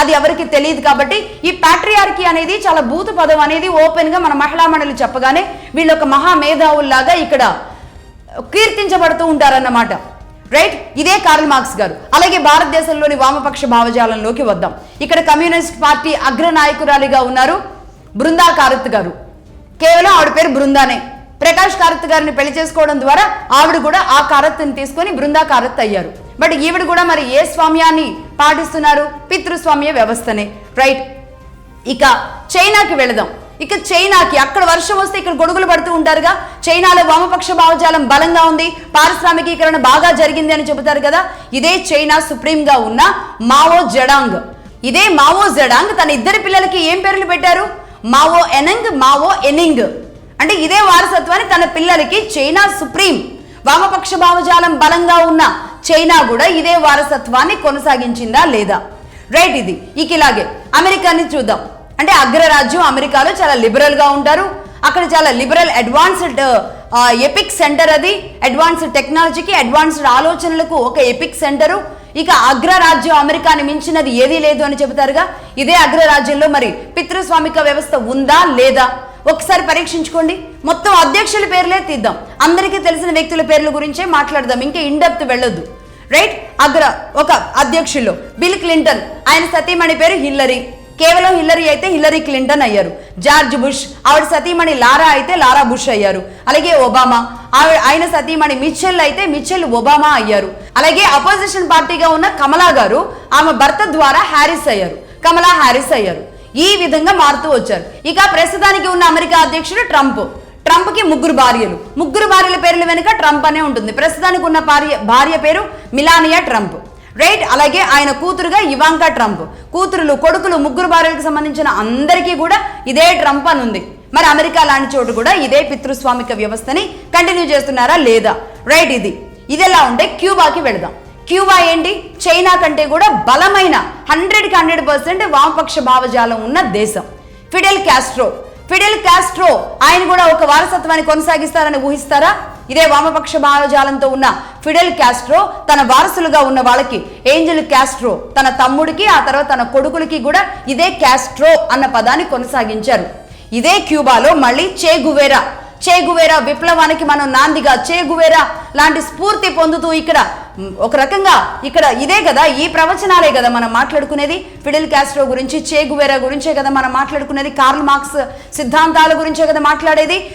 అది ఎవరికి తెలియదు. కాబట్టి ఈ ప్యాట్రియార్కీ అనేది చాలా భూత పదం అనేది ఓపెన్ గా మన మహిళా మండలి చెప్పగానే వీళ్ళు ఒక మహామేధావుల్లాగా ఇక్కడ కీర్తించబడుతూ ఉంటారన్నమాట. రైట్, ఇదే కార్ల్ మార్క్స్ గారు. అలాగే భారతదేశంలోని వామపక్ష భావజాలంలోకి వద్దాం. ఇక్కడ కమ్యూనిస్ట్ పార్టీ అగ్రనాయకురాలిగా ఉన్నారు బృందా కారత్ గారు. కేవలం ఆవిడ పేరు బృందానే. ప్రకాష్ కారత్ గారిని పెళ్లి చేసుకోవడం ద్వారా ఆవిడ కూడా ఆ కారత్ని తీసుకొని బృందా కారత్ అయ్యారు. బట్ ఈవిడ కూడా మరి ఏ స్వామ్యాన్ని పాటిస్తున్నారు? పితృస్వామ్య వ్యవస్థనే. రైట్, ఇక చైనాకి వెళదాం. ఇక చైనాకి అక్కడ వర్షం వస్తే ఇక్కడ గొడుగులు పడుతూ ఉంటారుగా. చైనాలో వామపక్ష భావజాలం బలంగా ఉంది, పారిశ్రామికీకరణ బాగా జరిగింది అని చెబుతారు కదా. ఇదే చైనా సుప్రీంగా ఉన్న మావో జెడాంగ్. ఇదే మావో జెడాంగ్ తన ఇద్దరి పిల్లలకి ఏం పేర్లు పెట్టారు? Mao Anying, Mao Anqing. అంటే ఇదే వారసత్వాన్ని తన పిల్లలకి చైనా సుప్రీం, వామపక్ష భావజాలం బలంగా ఉన్న చైనా కూడా ఇదే వారసత్వాన్ని కొనసాగించిందా లేదా? రైట్, ఇది ఇక ఇలాగే అమెరికాని చూద్దాం. అంటే అగ్రరాజ్యం అమెరికాలో చాలా లిబరల్ గా ఉంటారు. అక్కడ చాలా లిబరల్ అడ్వాన్స్డ్ ఎపిక్ సెంటర్. అది అడ్వాన్స్డ్ టెక్నాలజీకి, అడ్వాన్స్డ్ ఆలోచనలకు ఒక ఎపిక్ సెంటరు. ఇక అగ్రరాజ్యం అమెరికాని మించినది ఏదీ లేదు అని చెబుతారుగా. ఇదే అగ్రరాజ్యంలో మరి పితృస్వామిక వ్యవస్థ ఉందా లేదా ఒకసారి పరీక్షించుకోండి. మొత్తం అధ్యక్షుల పేర్లే తీద్దాం, అందరికీ తెలిసిన వ్యక్తుల పేర్ల గురించే మాట్లాడదాం, ఇంకా ఇన్ డెప్త్ వెళ్ళొద్దు. రైట్, ఒక అధ్యక్షుల్లో బిల్ క్లింటన్, ఆయన సతీమణి పేరు హిల్లరీ. కేవలం హిల్లరీ అయితే హిల్లరీ క్లింటన్ అయ్యారు. జార్జ్ బుష్, ఆవిడ సతీమణి లారా అయితే లారా బుష్ అయ్యారు. అలాగే ఒబామా, ఆయన సతీమణి మిచెల్ అయితే మిచెల్ ఒబామా అయ్యారు. అలాగే అపోజిషన్ పార్టీగా ఉన్న కమలా గారు, ఆమె భర్త ద్వారా హ్యారిస్ అయ్యారు, కమలా హ్యారిస్ అయ్యారు. ఈ విధంగా మారుతూ వచ్చారు. ఇక ప్రస్తుతానికి ఉన్న అమెరికా అధ్యక్షుడు ట్రంప్. ట్రంప్కి ముగ్గురు భార్యల పేర్ల వెనుక ట్రంప్ అనే ఉంటుంది. ప్రస్తుతానికి ఉన్న భార్య పేరు మిలానియా ట్రంప్. రైట్, అలాగే ఆయన కూతురుగా ఇవాంకా ట్రంప్. కూతురులు, కొడుకులు, ముగ్గురు భార్యలకు సంబంధించిన అందరికీ కూడా ఇదే ట్రంప్ అని ఉంది. మరి అమెరికా లాంటి చోటు కూడా ఇదే పితృస్వామిక వ్యవస్థని కంటిన్యూ చేస్తున్నారా లేదా? రైట్, ఇది ఎలా ఉంటే క్యూబాకి వెళదాం. క్యూబా ఏంటి? చైనా కంటే కూడా బలమైన 100% వామపక్ష భావజాలం ఉన్న దేశం. ఫిడెల్ కాస్ట్రో ఆయన కూడా ఒక వారసత్వాన్ని కొనసాగిస్తారని ఊహిస్తారా? ఇదే వామపక్ష భావజాలంతో ఉన్న ఫిడెల్ కాస్ట్రో తన వారసులుగా ఉన్న వాళ్ళకి ఏంజెల్ కాస్ట్రో తన తమ్ముడికి, ఆ తర్వాత తన కొడుకులకి కూడా ఇదే కాస్ట్రో అన్న పదాన్ని కొనసాగించారు. ఇదే క్యూబాలో మళ్ళీ చే గువేరా విప్లవానికి మనం నాందిగా చే గువేరా లాంటి స్ఫూర్తి పొందుతూ ఇక్కడ ఒక రకంగా ఇక్కడ ఇదే కదా, ఈ ప్రవచనాలే కదా మనం మాట్లాడుకునేది. ఫిడెల్ కాస్ట్రో గురించి, చే గువేరా గురించే కదా మనం మాట్లాడుకునేది. కార్ల్ మార్క్స్ సిద్ధాంతాల గురించే కదా మాట్లాడేది.